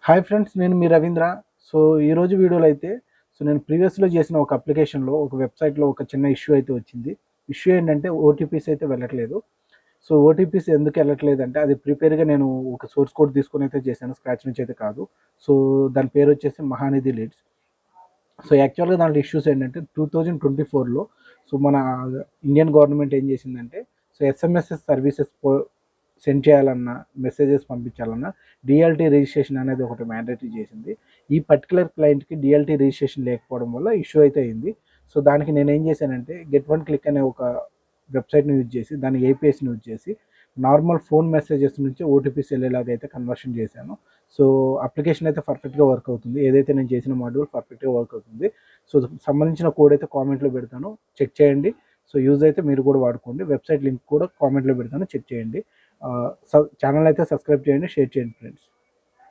Hi friends, నేను మీ Ravindra. So ఈరోజు వీడియోలో అయితే నేను ప్రీవియస్లో చేసిన ఒక అప్లికేషన్లో ఒక వెబ్సైట్లో ఒక చిన్న ఇష్యూ అయితే వచ్చింది. ఇష్యూ ఏంటంటే ఓటీపీస్ అయితే వెళ్ళట్లేదు. సో ఓటీపీస్ ఎందుకు వెళ్ళట్లేదు అంటే అది ప్రిపేర్గా నేను ఒక సోర్స్ కోడ్ తీసుకొని అయితే చేశాను, స్క్రాచ్ నుంచి అయితే కాదు. సో దాని పేరు వచ్చేసి మహానిధి లీడ్స్. సో యాక్చువల్గా దాంట్లో ఇష్యూస్ ఏంటంటే 2024లో మన ఇండియన్ గవర్నమెంట్ ఏం చేసిందంటే ఎస్ఎంఎస్ఎస్ సర్వీసెస్ సెండ్ చేయాలన్నా, మెసేజెస్ పంపించాలన్నా డిఎల్టీ రిజిస్ట్రేషన్ అనేది ఒకటి మ్యాండేటరీ చేసింది. ఈ పర్టికులర్ క్లయింట్కి డిఎల్టీ రిజిస్ట్రేషన్ లేకపోవడం వల్ల ఇష్యూ అయితే అయింది. సో దానికి నేను ఏం చేశానంటే గెట్ వన్ క్లిక్ అనే ఒక వెబ్సైట్ని యూజ్ చేసి, దాని ఏపీఎస్ని యూజ్ చేసి నార్మల్ ఫోన్ మెసేజెస్ నుంచి ఓటీపీస్ వెళ్ళేలాగా అయితే కన్వర్షన్ చేశాను. సో అప్లికేషన్ అయితే పర్ఫెక్ట్గా వర్క్ అవుతుంది. ఏదైతే నేను చేసిన మాడ్యూల్ పర్ఫెక్ట్గా వర్క్ అవుతుంది. సో సంబంధించిన కోడ్ అయితే కామెంట్లో పెడతాను, చెక్ చేయండి. సో యూజ్ అయితే మీరు కూడా వాడుకోండి. వెబ్సైట్ లింక్ కూడా కామెంట్లో పెడతాను, చెక్ చేయండి. ఛానల్ అయితే సబ్స్క్రైబ్ చేయండి, షేర్ చేయండి ఫ్రెండ్స్.